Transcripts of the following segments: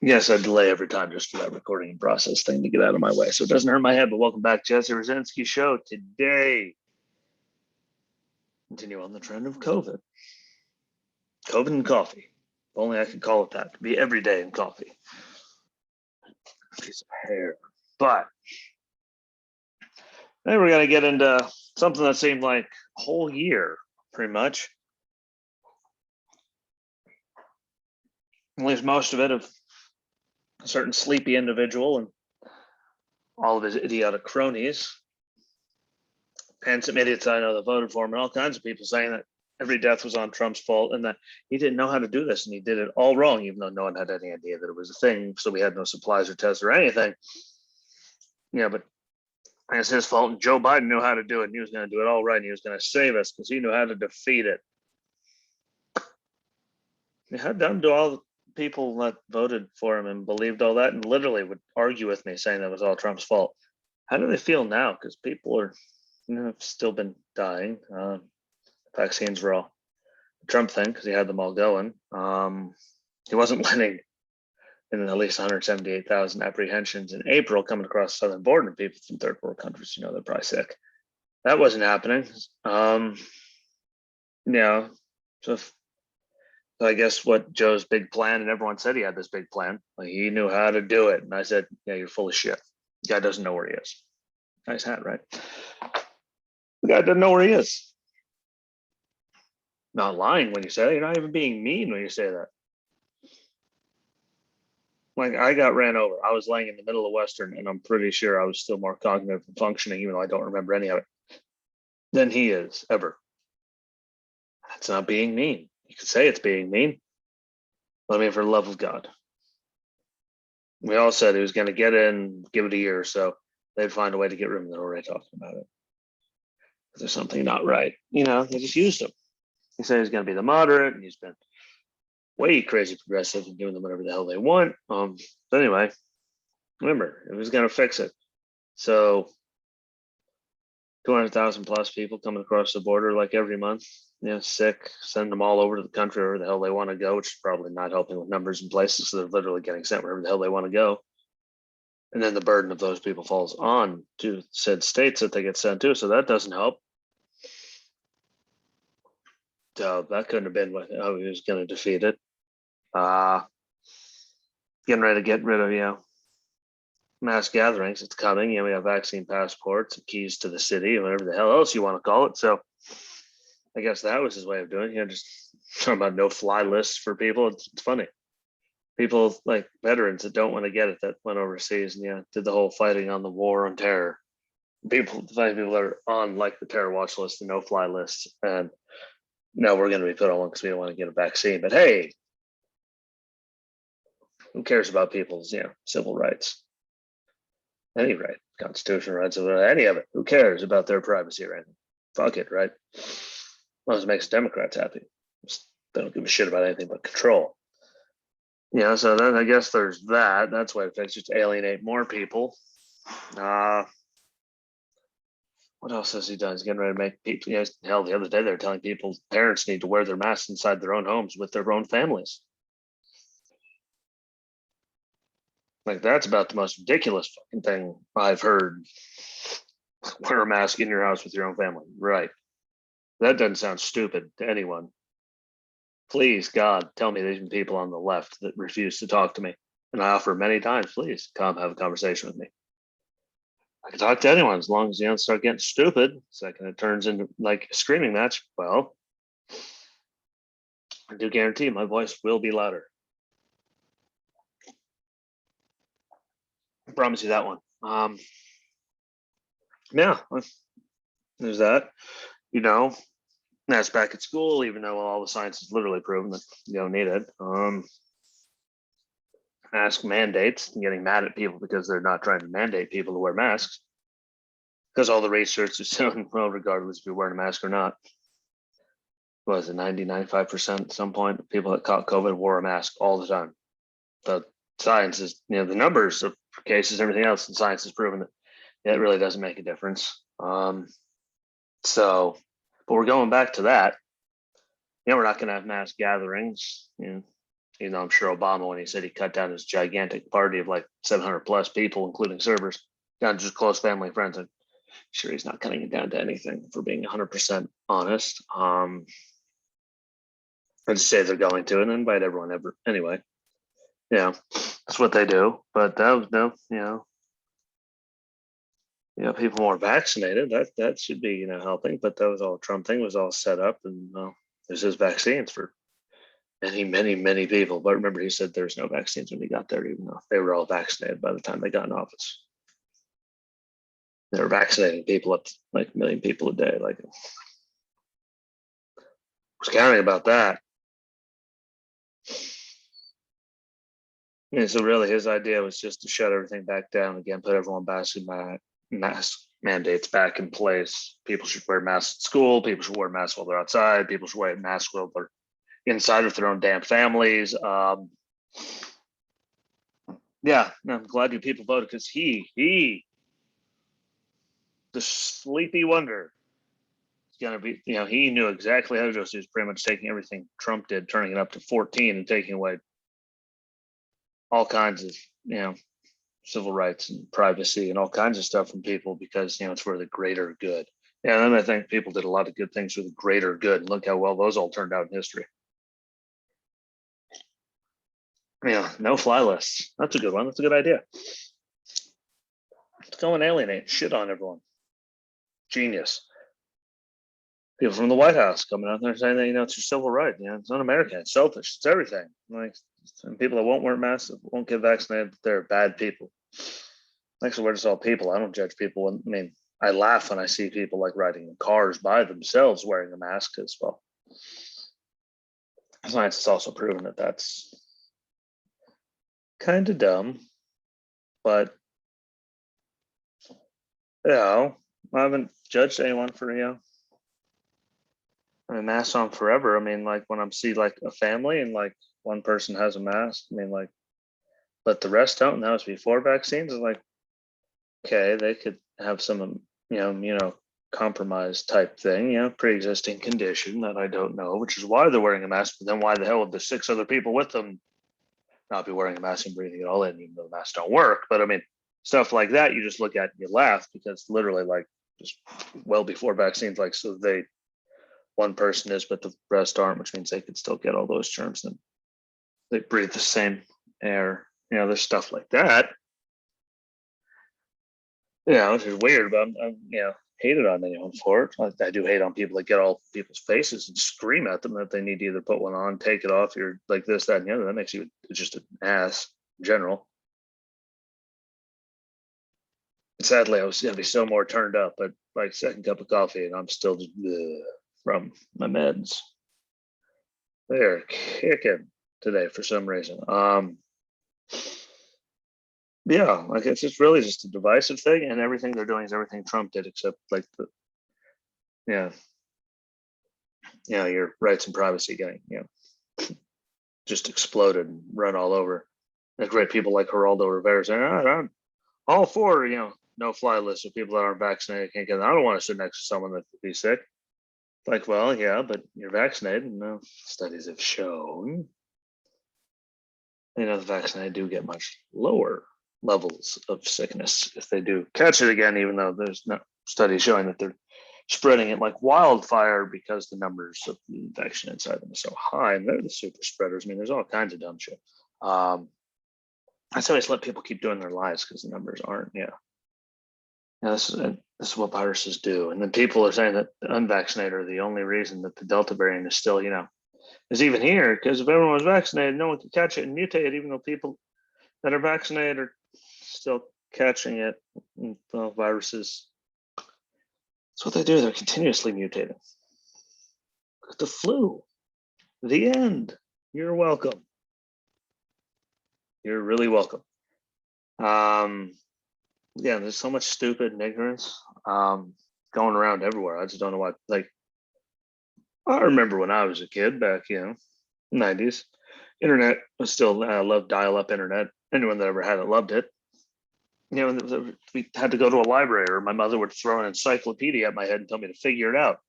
Yes, I delay every time just for that recording process thing to get out of my way, so it doesn't hurt my head. But welcome back, Jesse Rucinski Show. Today, continue on the trend of COVID. COVID and coffee. If only I could call it that. It'd be every day in coffee. Piece of hair. But then we're gonna get into something that seemed like a whole year, pretty much. At least most of it of a certain sleepy individual and all of his idiotic cronies. And some idiots I know that voted for him, and all kinds of people saying that every death was on Trump's fault and that he didn't know how to do this and he did it all wrong, even though no one had any idea that it was a thing. So we had no supplies or tests or anything. Yeah, but it's his fault. And Joe Biden knew how to do it. And he was going to do it all right. And he was going to save us because he knew how to defeat it. How dumb do all the people that voted for him and believed all that and literally would argue with me saying that was all Trump's fault? How do they feel now? Because people are, have still been dying. Vaccines were all a Trump thing because he had them all going. He wasn't letting in at least 178,000 apprehensions in April coming across the southern border, and people from third world countries, they're probably sick. That wasn't happening. So I guess what Joe's big plan, and everyone said he had this big plan, like he knew how to do it. And I said, yeah, you're full of shit. The guy doesn't know where he is. Nice hat, right? The guy doesn't know where he is. Not lying when you say that. You're not even being mean when you say that. Like, I got ran over. I was laying in the middle of Western, and I'm pretty sure I was still more cognitive and functioning, even though I don't remember any of it, than he is ever. That's not being mean. You could say it's being mean, but I mean, for the love of God. We all said he was going to get in, give it a year or so. They'd find a way to get rid of him. They're already talking about it. There's something not right. They just used him. He said he's going to be the moderate, and he's been way crazy progressive and giving them whatever the hell they want. But anyway, remember, it was going to fix it. So 200,000 plus people coming across the border like every month, sick, send them all over to the country wherever the hell they want to go, which is probably not helping with numbers in places. So they're literally getting sent wherever the hell they want to go. And then the burden of those people falls on to said states that they get sent to. So that doesn't help. So that couldn't have been how he was going to defeat it. Getting ready to get rid of, mass gatherings. It's coming. We have vaccine passports and keys to the city, or whatever the hell else you want to call it. So I guess that was his way of doing it. Just talking about no-fly lists for people. It's funny. People like veterans that don't want to get it, that went overseas and did the whole fighting on the war on terror. People that are on like the terror watch list, the no-fly list, and now we're going to be put on one because we don't want to get a vaccine. But hey, who cares about people's civil rights? Any right, constitutional rights, any of it. Who cares about their privacy or anything? Fuck it, right? As long as it makes Democrats happy. They don't give a shit about anything but control. So then I guess there's that. That's why it fixes, just alienate more people. What else has he done? He's getting ready to make people, hell, the other day they were telling people parents need to wear their masks inside their own homes with their own families. Like, that's about the most ridiculous fucking thing I've heard. Wear a mask in your house with your own family. Right. That doesn't sound stupid to anyone. Please, God, tell me there's people on the left that refuse to talk to me. And I offer many times, please come have a conversation with me. I can talk to anyone as long as you don't start getting stupid. Second, it turns into like a screaming match. Well, I do guarantee my voice will be louder. I promise you that one. There's that. That's back at school, even though all the science is literally proven that you don't need it. Mask mandates, and getting mad at people because they're not trying to mandate people to wear masks. Because all the research is showing, well, regardless if you're wearing a mask or not, was it 95% at some point, people that caught COVID wore a mask all the time. The science is, the numbers of cases, everything else in science has proven that it really doesn't make a difference. But we're going back to that. We're not going to have mass gatherings. You know, I'm sure Obama, when he said he cut down his gigantic party of like 700 plus people, including servers, down to just close family and friends, I'm sure he's not cutting it down to anything, for being 100% honest. I'd say they're going to and invite everyone ever anyway. Yeah, that's what they do. But that was no, people more vaccinated. That should be helping. But that was all Trump thing was all set up, and there's his vaccines for many, many, many people. But remember, he said there's no vaccines when he got there, even though they were all vaccinated by the time they got in office. They were vaccinating people up to like 1 million people a day. Like, I was counting about that. Yeah, so really, his idea was just to shut everything back down again, put everyone mask mandates back in place. People should wear masks at school. People should wear masks while they're outside. People should wear masks while they're inside with their own damn families. Yeah, I'm glad you people voted, because he, the sleepy wonder, is gonna be, he knew exactly how to do. So he was pretty much taking everything Trump did, turning it up to 14 and taking away all kinds of, civil rights and privacy and all kinds of stuff from people, because it's for the greater good. And then I think people did a lot of good things for the greater good, and look how well those all turned out in history. No fly lists. That's a good one. That's a good idea. Let's go and alienate shit on everyone. Genius. People from the White House coming out there saying that it's your civil right. It's un-American. It's selfish. It's everything. Like, some people that won't wear masks, won't get vaccinated, they're bad people. Actually, we're just all people. I don't judge people. I laugh when I see people like riding in cars by themselves wearing a mask, as well. Science has also proven that that's kind of dumb, but I haven't judged anyone for mask on forever. Like, when I see like a family and like one person has a mask, but the rest don't, and that was before vaccines. It's like, okay, they could have some compromised type thing, pre-existing condition that I don't know, which is why they're wearing a mask. But then why the hell would the 6 other people with them not be wearing a mask and breathing it all in, even though the masks don't work? But stuff like that, you just look at and you laugh, because literally, like, just well before vaccines, like, so one person is, but the rest aren't, which means they could still get all those germs, and they breathe the same air. There's stuff like that. Which is weird, but I'm hated on anyone for it. I do hate on people that get all people's faces and scream at them that they need to either put one on, take it off, you're like this, that, and the other. That makes you just an ass in general. Sadly, I was going to be so more turned up, but like, second cup of coffee and I'm still just from my meds. They're kicking today for some reason. Like, it's just really just a divisive thing, and everything they're doing is everything Trump did, except like your rights and privacy getting just exploded and run all over. The great people like Geraldo Rivera saying, I'm all for no fly list of people that aren't vaccinated can't get them. I don't want to sit next to someone that could be sick. Like, well, yeah, but you're vaccinated. No, studies have shown the vaccinated do get much lower levels of sickness if they do catch it again, even though there's no studies showing that they're spreading it like wildfire, because the numbers of the infection inside them are so high, and they're the super spreaders. There's all kinds of dumb shit. I always let people keep doing their lives, because the numbers aren't. This is what viruses do. And then people are saying that the unvaccinated are the only reason that the Delta variant is still, is even here, because if everyone was vaccinated, no one could catch it and mutate it, even though people that are vaccinated are still catching it. Well, viruses, that's what they do. They're continuously mutating. Look at the flu. The end. You're welcome. You're really welcome. There's so much stupid and ignorance going around everywhere. I just don't know what. Like, I remember when I was a kid back, 90s, internet was still loved dial-up internet. Anyone that ever had it loved it. We had to go to a library, or my mother would throw an encyclopedia at my head and tell me to figure it out.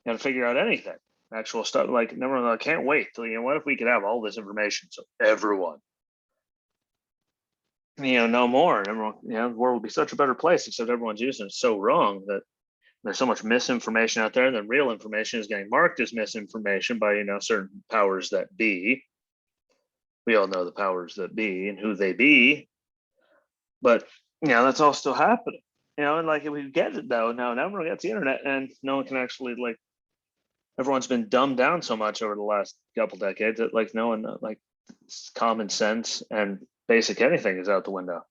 To figure out anything. actual stuff. Like, never, I can't wait till, what if we could have all this information so everyone, know more, and everyone, the world would be such a better place, except everyone's using it so wrong that there's so much misinformation out there, and then real information is getting marked as misinformation by, certain powers that be. We all know the powers that be and who they be, but that's all still happening. And like, if we get it though, now everyone gets the internet, and no one can actually, like, everyone's been dumbed down so much over the last couple decades that, like, no one, like, common sense and basic anything is out the window.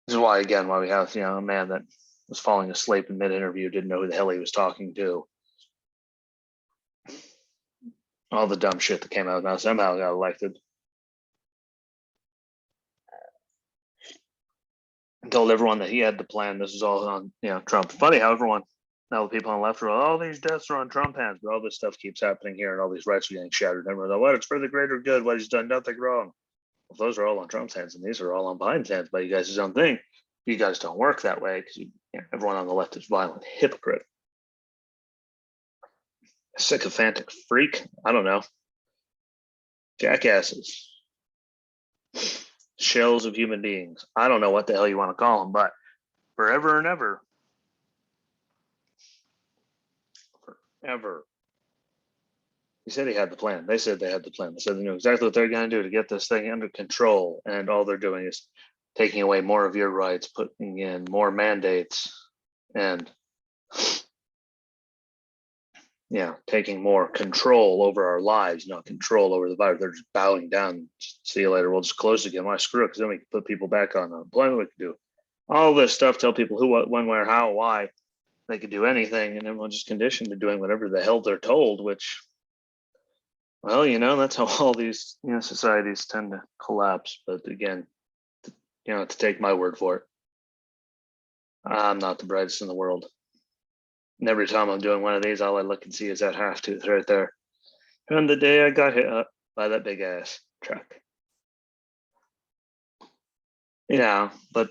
This is why we have, a man that was falling asleep in mid-interview, didn't know who the hell he was talking to. All the dumb shit that came out now somehow got elected. And told everyone that he had the plan. This is all on, Trump. Funny how everyone, now the people on the left are all these deaths are on Trump hands, but all this stuff keeps happening here, and all these rights are getting shattered. And everyone's like, what? It's for the greater good. What, he's done nothing wrong. Well, those are all on Trump's hands, and these are all on Biden's hands by you guys' own thing. You guys don't work that way because everyone on the left is violent hypocrite. Sycophantic freak. I don't know. Jackasses. Shells of human beings. I don't know what the hell you want to call them, but forever and ever. Forever. He said he had the plan. They said they had the plan. They said they knew exactly what they're going to do to get this thing under control. And all they're doing is taking away more of your rights, putting in more mandates, and taking more control over our lives, not control over the virus. They're just bowing down. See you later. We'll just close again. Why screw it? Because then we can put people back on unemployment. We can do all this stuff, tell people who, what, when, where, how, why. They could do anything, and everyone's just conditioned to doing whatever the hell they're told, which, well, that's how all these societies tend to collapse. But again, to take my word for it, I'm not the brightest in the world. And every time I'm doing one of these, all I look and see is that half tooth right there. And the day I got hit up by that big ass truck. But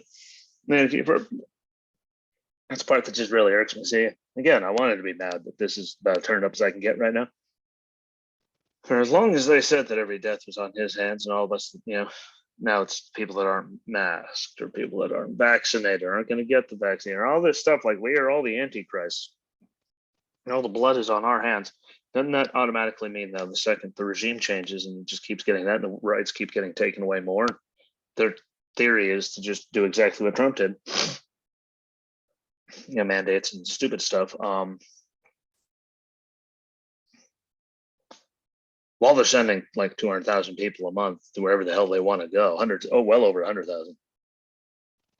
man, that's the part that just really irks me. See, again, I wanted to be mad, but this is about as turned up as I can get right now. For as long as they said that every death was on his hands, and all of us, now it's people that aren't masked or people that aren't vaccinated, aren't going to get the vaccine, or all this stuff, like we are all the antichrists. And all the blood is on our hands. Doesn't that automatically mean that the second the regime changes and it just keeps getting that, and the rights keep getting taken away more? Their theory is to just do exactly what Trump did. Mandates and stupid stuff. While they're sending like 200,000 people a month to wherever the hell they want to go, well over 100,000.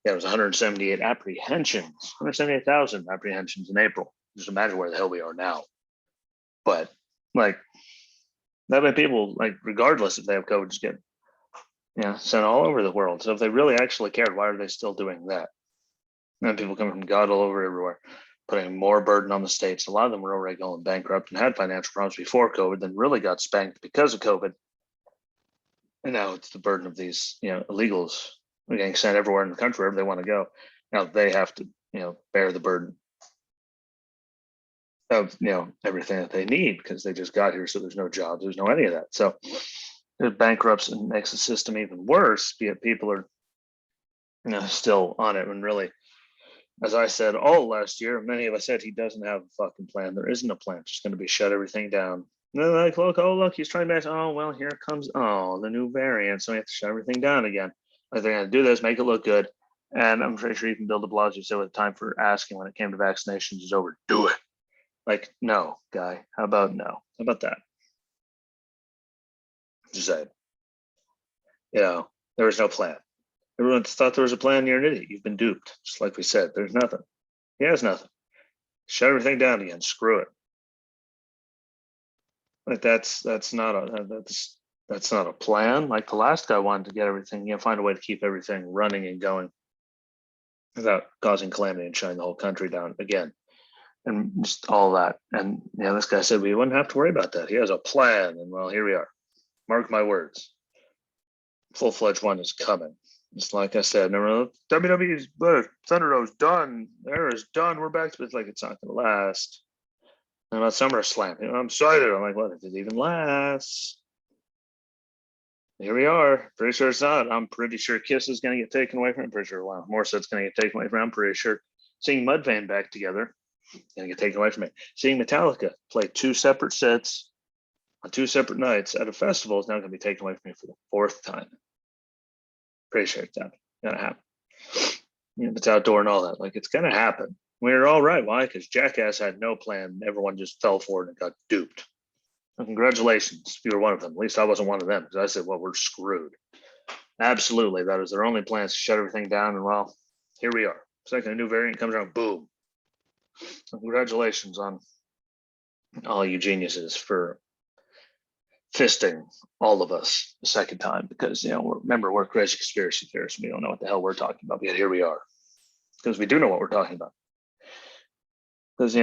Yeah, it was 178 apprehensions, 178,000 apprehensions in April. Just imagine where the hell we are now. But like, that many people, like, regardless if they have COVID, just get sent all over the world. So if they really actually cared, why are they still doing that? And people coming from God all over everywhere, putting more burden on the states. A lot of them were already going bankrupt and had financial problems before COVID, then really got spanked because of COVID. And now it's the burden of these, illegals. They're getting sent everywhere in the country, wherever they want to go. Now they have to, bear the burden of, everything that they need because they just got here. So there's no jobs, there's no any of that. So it bankrupts and makes the system even worse, be it people are, still on it. When really, as I said all last year, many of us said he doesn't have a fucking plan. There isn't a plan. It's just going to be shut everything down. And they're like, look, he's trying to, oh, well, here comes, the new variant. So we have to shut everything down again. Like, they're going to do this, make it look good. And I'm pretty sure even Bill de Blasio said, with the time for asking when it came to vaccinations is over, do it. Like, no, guy. How about no? How about that? Just say, there was no plan. Everyone thought there was a plan. You're an idiot. You've been duped. Just like we said, there's nothing. He has nothing. Shut everything down again. Screw it. Like, that's not a plan. Like, the last guy wanted to get everything, find a way to keep everything running and going without causing calamity and shutting the whole country down again. And just all that. And this guy said we wouldn't have to worry about that. He has a plan. And well, here we are. Mark my words. Full-fledged one is coming. Just like I said, remember, WWE's Thunderdome done. Era is done. We're back to it. Like, it's not going to last. And about SummerSlam, I'm excited. I'm like, what if it even lasts? Here we are. Pretty sure it's not. I'm pretty sure Kiss is going to get taken away from him. Pretty sure Morrison's going to get taken away from him. I'm pretty sure seeing Mudvayne back together going to get taken away from it. Seeing Metallica play 2 separate sets on 2 separate nights at a festival is now going to be taken away from me for the 4th time. Pretty sure it's going to happen. It's outdoor and all that. Like, it's going to happen. We were all right. Why? Because Jackass had no plan. Everyone just fell for it and got duped. And congratulations if you were one of them. At least I wasn't one of them, because I said, well, we're screwed. Absolutely. That is their only plan, to shut everything down. And well, here we are. Second, a new variant comes around, boom. So congratulations on all you geniuses for fisting all of us the second time, because, remember, we're crazy conspiracy theorists. We don't know what the hell we're talking about, yet here we are, because we do know what we're talking about. Because,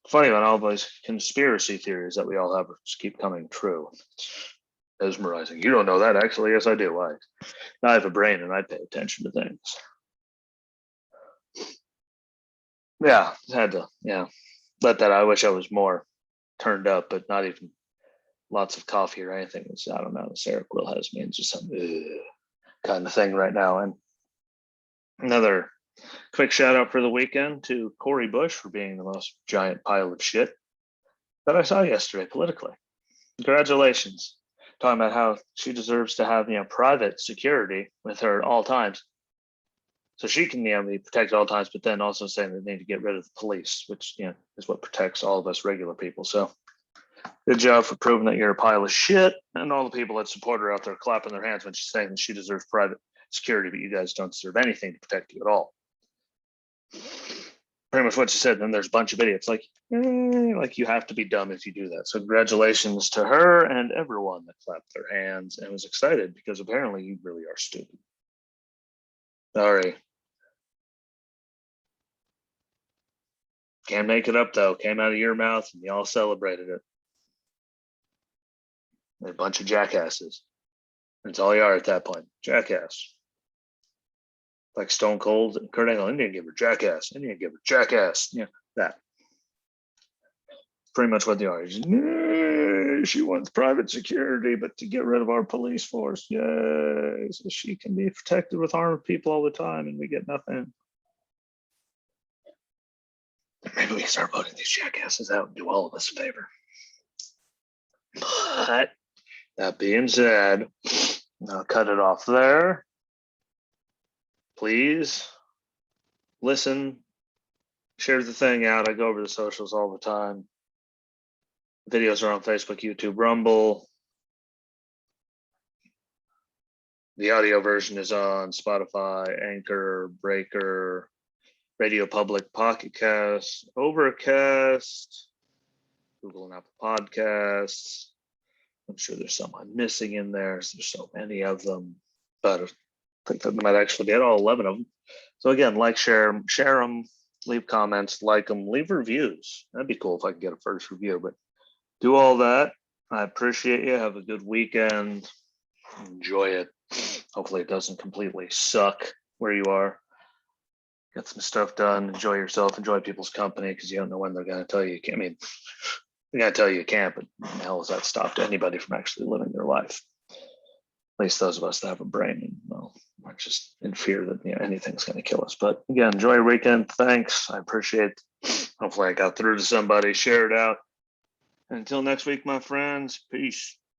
funny about all those conspiracy theories that we all have just keep coming true. It's mesmerizing. You don't know that, actually. Yes, I do. Why? I have a brain and I pay attention to things. Yeah, had to, let that. I wish I was more turned up, but not even lots of coffee or anything. It's, I don't know, the Sarah Quill has me in just some kind of thing right now. And another quick shout out for the weekend to Cori Bush for being the most giant pile of shit that I saw yesterday politically. Congratulations. Talking about how she deserves to have, private security with her at all times. So she can, be protected at all times, but then also saying they need to get rid of the police, which, is what protects all of us regular people. So good job for proving that you're a pile of shit, and all the people that support her out there clapping their hands when she's saying that she deserves private security, but you guys don't deserve anything to protect you at all. Pretty much what she said. Then there's a bunch of idiots like you have to be dumb if you do that. So congratulations to her and everyone that clapped their hands and was excited, because apparently you really are stupid. Sorry. Can't make it up though. Came out of your mouth and you all celebrated it. They're a bunch of jackasses. That's all you are at that point. Jackass. Like Stone Cold and Kurt Angle, Indian giver, jackass. Indian giver, jackass. That. Pretty much what they are. She wants private security, but to get rid of our police force. Yay. So she can be protected with armed people all the time and we get nothing. Maybe we can start voting these jackasses out and do all of us a favor. But that being said, I'll cut it off there. Please listen, share the thing out. I go over the socials all the time. Videos are on Facebook, YouTube, Rumble. The audio version is on Spotify, Anchor, Breaker, Radio Public, Pocket Cast, Overcast, Google and Apple Podcasts. I'm sure there's some I'm missing in there. There's so many of them, but I think that might actually be all 11 of them. So again, like, share them, leave comments, like them, leave reviews. That'd be cool if I could get a first review, but do all that. I appreciate you. Have a good weekend. Enjoy it. Hopefully it doesn't completely suck where you are. Get some stuff done. Enjoy yourself. Enjoy people's company, because you don't know when they're going to tell you you can't. I mean, they're going to tell you can't, but the hell has that stopped anybody from actually living their life? At least those of us that have a brain, and well, we're just in fear that anything's going to kill us. But again, enjoy your weekend. Thanks. I appreciate it. Hopefully I got through to somebody. Share it out. And until next week, my friends, peace.